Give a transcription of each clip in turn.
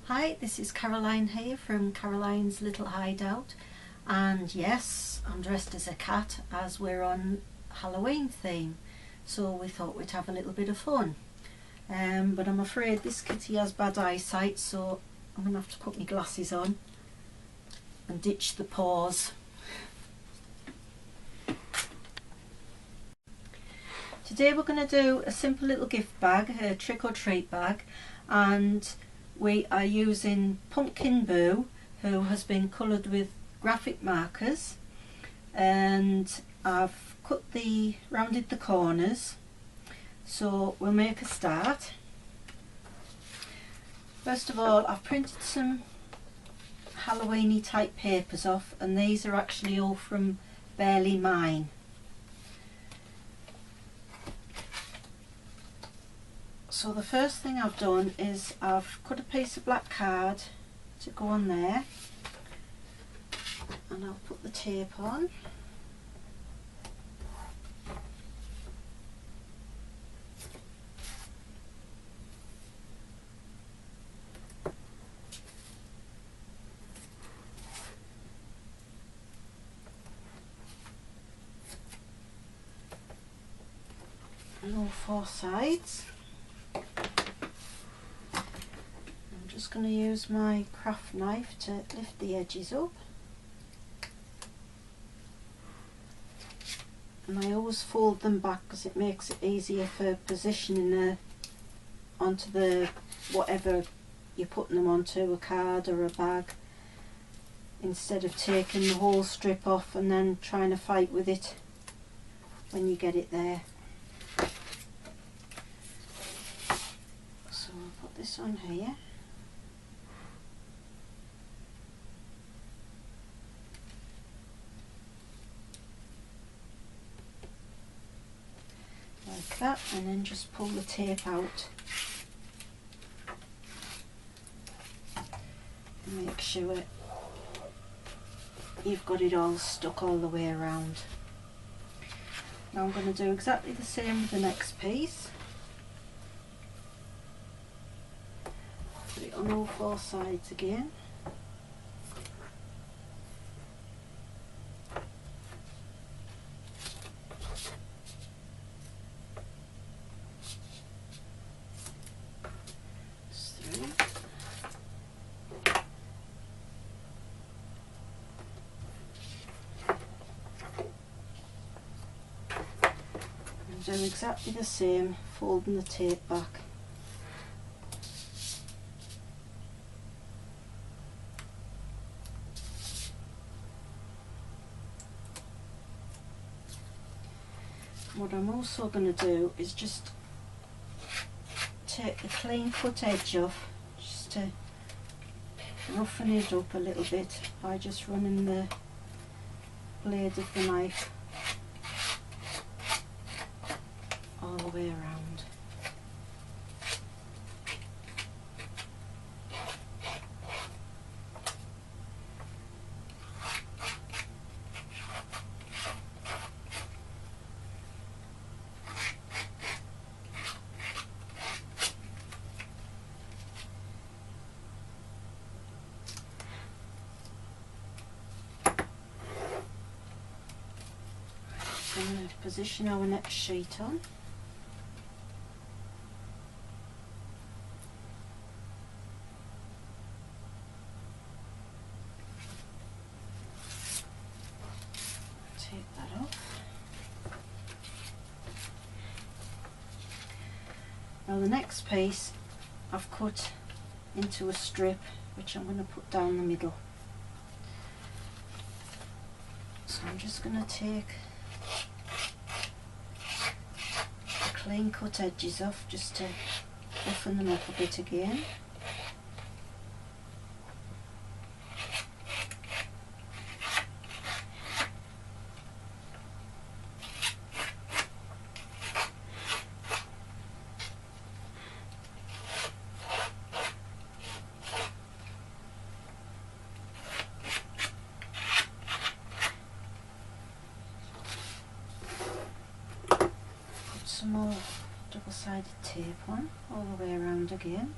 Hi, this is Caroline here from Caroline's Little Hideout, and yes, I'm dressed as a cat as we're on Halloween theme, so we thought we'd have a little bit of fun. But I'm afraid this kitty has bad eyesight, so I'm going to have to put my glasses on and ditch the paws. Today we're going to do a simple little gift bag, a trick or treat bag, and we are using Pumpkin Boo, who has been coloured with graphic markers, and I've rounded the corners, so we'll make a start. First of all, I've printed some Halloweeny type papers off, and these are actually all from Barely Mine. So the first thing I've done is I've cut a piece of black card to go on there, and I'll put the tape on. On all four sides. I'm just going to use my craft knife to lift the edges up, and I always fold them back because it makes it easier for positioning onto the whatever you're putting them onto, a card or a bag, instead of taking the whole strip off and then trying to fight with it when you get it there. So I'll put this on here. Like that, and then just pull the tape out and make sure you've got it all stuck all the way around. Now I'm going to do exactly the same with the next piece. Put it on all four sides again. Do exactly the same, folding the tape back. What I'm also going to do is just take the clean cut edge off, just to roughen it up a little bit by just running the blade of the knife all the way around. I'm going to position our next sheet on. Take that off. Now the next piece I've cut into a strip, which I'm going to put down the middle. So I'm just going to take the clean cut edges off just to roughen them up a bit again. Some more double-sided tape on all the way around again.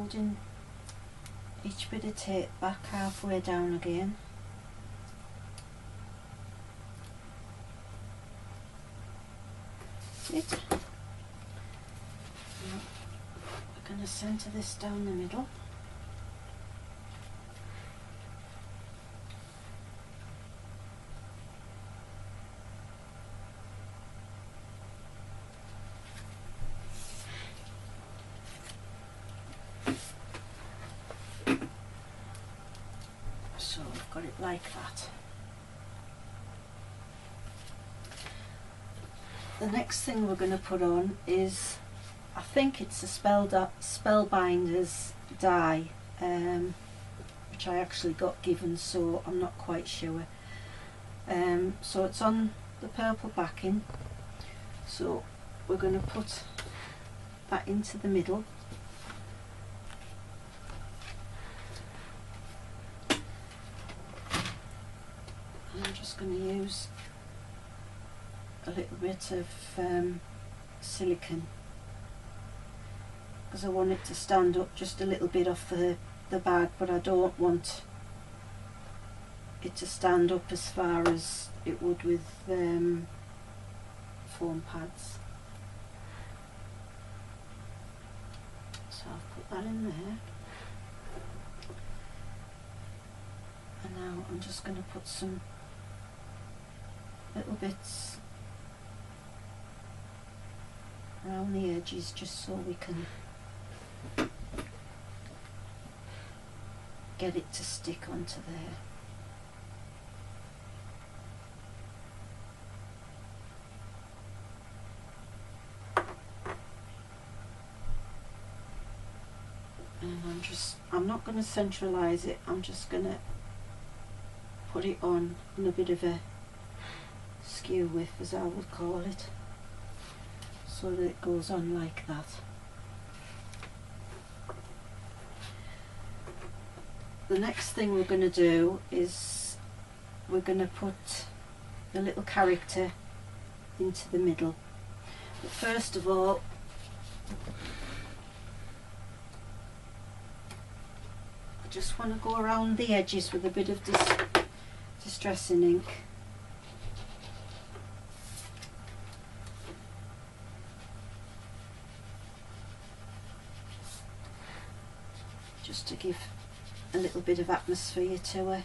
folding each bit of tape back halfway down again. That's it. Now we're going to centre this down the middle. So I've got it like that. The next thing we're going to put on is, I think it's a Spellbinders die, which I actually got given, so I'm not quite sure. So it's on the purple backing, so we're going to put that into the middle. I'm just going to use a little bit of silicone because I want it to stand up just a little bit off the bag, but I don't want it to stand up as far as it would with foam pads. So I've put that in there, and now I'm just going to put some little bits around the edges just so we can get it to stick onto there. And I'm not going to centralise it, I'm just going to put it on in a bit of a skew width, as I would call it, so that it goes on like that. The next thing we're going to do is we're going to put the little character into the middle. But first of all, I just want to go around the edges with a bit of distressing ink. Just to give a little bit of atmosphere to her,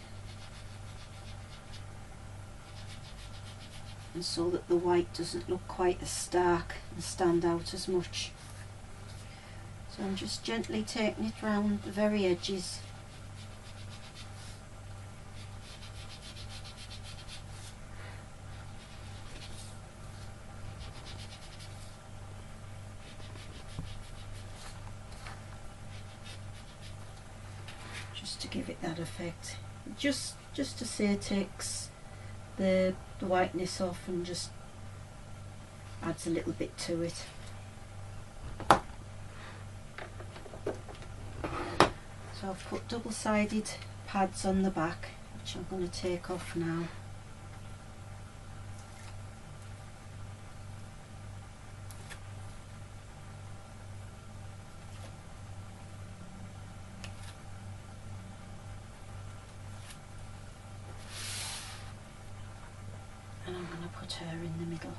and so that the white doesn't look quite as stark and stand out as much. So I'm just gently taking it round the very edges. To give it that effect, just to say it takes the whiteness off and just adds a little bit to it. So I've put double-sided pads on the back, which I'm going to take off now. And I'm going to put her in the middle.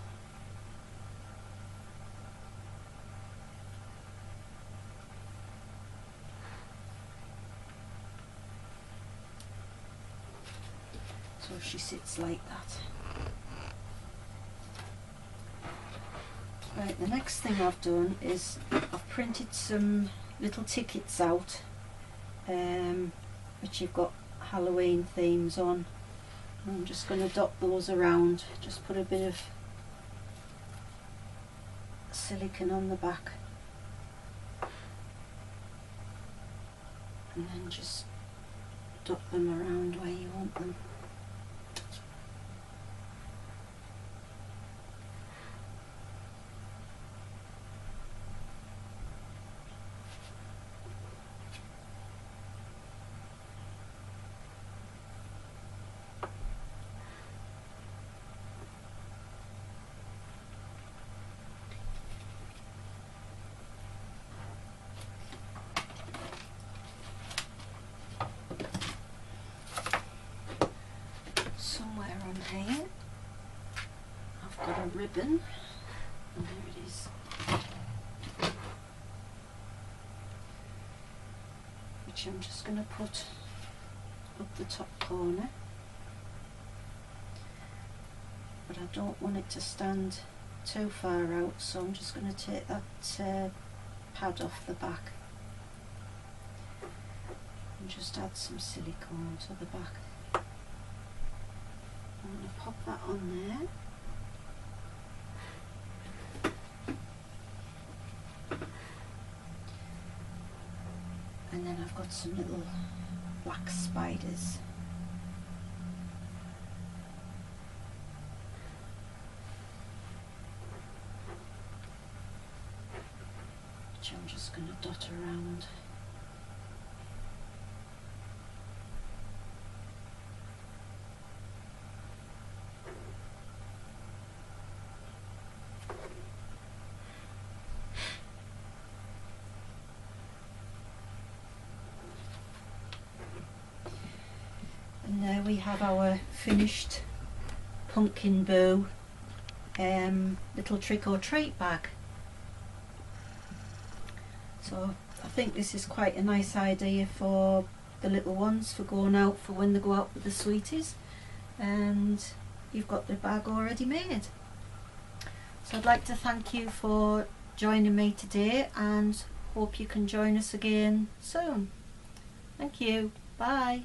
So she sits like that. Right, the next thing I've done is I've printed some little tickets out, which you've got Halloween themes on. I'm just going to dot those around, just put a bit of silicone on the back, and then just dot them around where you want them. somewhere on here. I've got a ribbon, and there it is, which I'm just going to put up the top corner, but I don't want it to stand too far out, so I'm just going to take that pad off the back and just add some silicone to the back. I'm going to pop that on there. And then I've got some little wax spiders. Which I'm just going to dot around. And there we have our finished Pumpkin Boo little trick or treat bag. So I think this is quite a nice idea for the little ones for going out, for when they go out with the sweeties, and you've got the bag already made. So I'd like to thank you for joining me today, and hope you can join us again soon. Thank you. Bye.